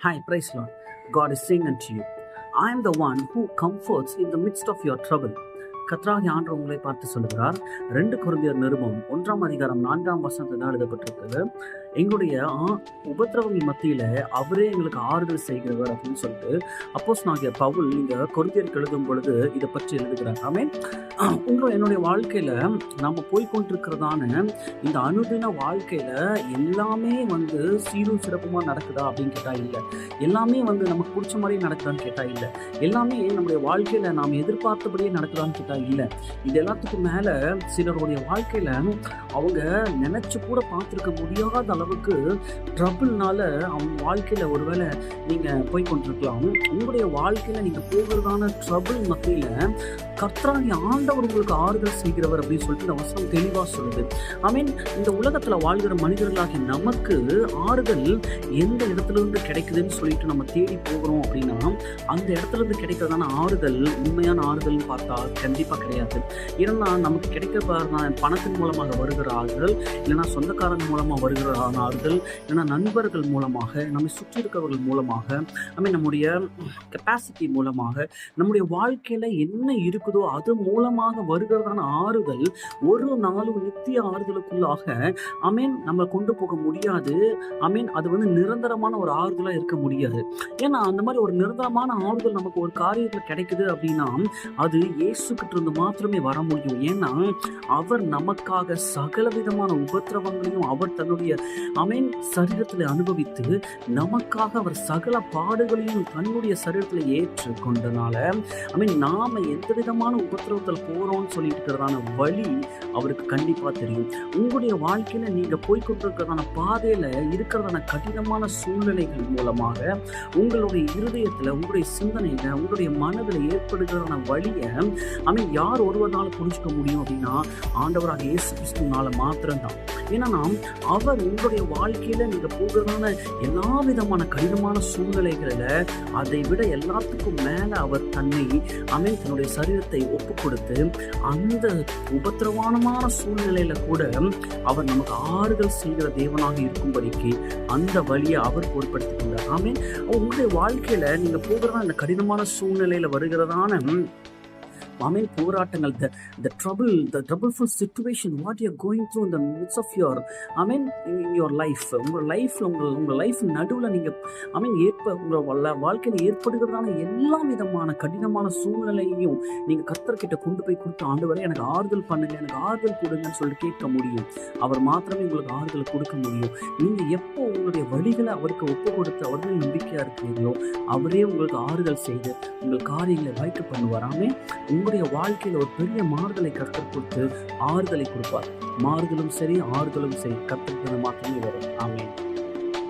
Hi, praise Lord. God is saying unto you, I am the one who comforts in the midst of your trouble. கர்த்தராகிய ஆண்டவர் உங்களை பார்த்து சொல்லுகிறார். 2 கொரிந்தியர் நிருபம் 1:4 எழுதப்பட்டிருக்கிறது. எங்களுடைய உபத்திரவங்கள் மத்தியில அவரே எங்களுக்கு ஆறுதல் செய்கிறவர் அப்படின்னு சொல்லிட்டு அப்போஸ்தலனாகிய பவுல் இந்த கொரிந்தியருக்கு எழுதும் பொழுது இதை பற்றி எழுதுகிறார். ஆமென். என்னுடைய வாழ்க்கையில நாம போய்கொண்டிருக்கிறதான இந்த அனுதின வாழ்க்கையில எல்லாமே சீரும் சிறப்புமா நடக்குதா அப்படின்னு கேட்டா இல்லை. எல்லாமே நமக்கு பிடிச்ச மாதிரி நடக்குதான்னு கேட்டா இல்லை. எல்லாமே நம்முடைய வாழ்க்கையில நாம் எதிர்பார்த்தபடியே நடக்குதான்னு கேட்டா இல்லை. இது எல்லாத்துக்கும் மேல சிலருடைய வாழ்க்கையில அவங்க நினைச்சு கூட பார்த்திருக்க முடியாத அளவுக்கு ட்ரபிள்னால அவங்க வாழ்க்கையில ஒருவேளை நீங்க போய்கொண்டிருக்கலாம். உங்களுடைய வாழ்க்கையில நீங்க போகிறதான ட்ரபிள் மத்தியில கர்த்தராகிய ஆண்டவர் உங்களுக்கு ஆறுதல் செய்கிறவர் அப்படின்னு சொல்லிட்டு இந்த வசனம் தெளிவா சொல்லுது. ஆமென். இந்த உலகத்துல வாழ்கிற மனிதர்களாகிய நமக்கு ஆறுதல் எந்த இடத்துல இருந்து கிடைக்குதுன்னு சொல்லிட்டு நம்ம தேடி போகிறோம் அப்படின்னா அந்த இடத்துல இருந்து கிடைக்கிறதான ஆறுதல் உண்மையான ஆறுதல்னு பார்த்தா கண்டிப்பா கிடையாது. ஏன்னா நமக்கு கிடைக்கிற பணத்தின் மூலமாக வருகிற ஆறுதல், இல்லைன்னா சொந்தக்காரங்க மூலமா வருகிற ஆறுதல், இல்லைன்னா நண்பர்கள் மூலமாக, நம்மை சுற்றி இருக்கிறவர்கள் மூலமாக, நம்முடைய கெப்பாசிட்டி மூலமாக, நம்முடைய வாழ்க்கையில என்ன இருக்குதோ அது மூலமாக வருகிறதான ஆறுதல் ஒரு நாளும் நித்திய ஆறுதலுக்குள்ளாக நம்ம கொண்டு போக முடியாது. அது நிரந்தரமான ஒரு ஆறுதலா இருக்க முடியாது. ஏன்னா அந்த மாதிரி ஒரு நிரந்தரமான ஆறுதல் நமக்கு ஒரு காரியத்துல கிடைக்குது அப்படின்னா அது இயேசு கிட்ட இருந்து மாத்திரமே வர முடியும். ஏன்னா அவர் நமக்காக சகல விதமான உபத்திரவங்களையும் அவர் தன்னுடைய சரீரத்தில் அனுபவித்து நமக்காக அவர் சகல பாடுகளையும் தன்னுடைய சரீரத்தில் ஏற்று கொண்டனால நாம எந்த விதமான உபத்திரவத்தில் போறோம்னு சொல்லிட்டு இருக்கிறதான வழி அவருக்கு கண்டிப்பா தெரியும். உங்களுடைய வாழ்க்கையில நீங்க போய்கொண்டிருக்கிறதான பாதையில இருக்கிறதான கடினமான சூழ்நிலைகள் மூலமாக உங்களுடைய இருதயத்துல, உங்களுடைய சிந்தனையில, உங்களுடைய மனதில் ஏற்படுகிறதான வழியை யார் ஒருவரால புரிஞ்சுக்க முடியும் அப்படின்னா ஆண்டவராக இயேசு கிறிஸ்துவினால மாத்திரம்தான். ஏன்னா அவர் உங்களுடைய வாழ்க்கையில நீங்க போகிறதான எல்லா விதமான கடினமான சூழ்நிலைகளில அதை விட எல்லாத்துக்கும் மேல அவர் தன்னை தன்னுடைய சரீரத்தை ஒப்பு கொடுத்து அந்த உபத்திரவானமான சூழ்நிலையில கூட அவர் நமக்கு ஆறுதல் செய்கிற தேவனாக இருக்கும்படிக்கு அந்த வழியை அவர் பொருட்படுத்திக் கொண்டார். உங்களுடைய வாழ்க்கையில நீங்க போகிறதா அந்த கடினமான சூழ்நிலையில வருகிறதான போராட்டங்கள், the troubleful situation what you are going through in the midst of your in your life, உங்க லைஃப் நடுவுல நீங்க உங்க வாழ்க்கையில ஏற்படுகிறதான எல்லா விதமான கடினமான சூழ்நிலையையும் நீங்க கர்த்தர்கிட்ட கொண்டு போய் கொடுத்து ஆண்டவரே எனக்கு ஆறுதல் பண்ணுங்க, எனக்கு ஆறுதல் கொடுங்கன்னு சொல்லிட்டு கேட்க முடியும். அவர் மாத்திரமே உங்களுக்கு ஆறுதல் கொடுக்க முடியும். நீங்க எப்போ உங்களுடைய வழிகளை அவருக்கு ஒப்பு கொடுத்து அவர்கள் நம்பிக்கையா இருக்கிறீங்களோ அவரே உங்களுக்கு ஆறுதல் செய்து உங்கள் காரியங்களை வாய்க்க பண்ணுவார். உங்களுடைய வாழ்க்கையில ஒரு பெரிய மாறுதலை கர்த்தர் கொடுத்து ஆறுதலை கொடுப்பார். மாறுதலும் சரி, ஆறுதலும் சரி, கர்த்தருக்கு மாத்திரமே வரும். ஆமென்.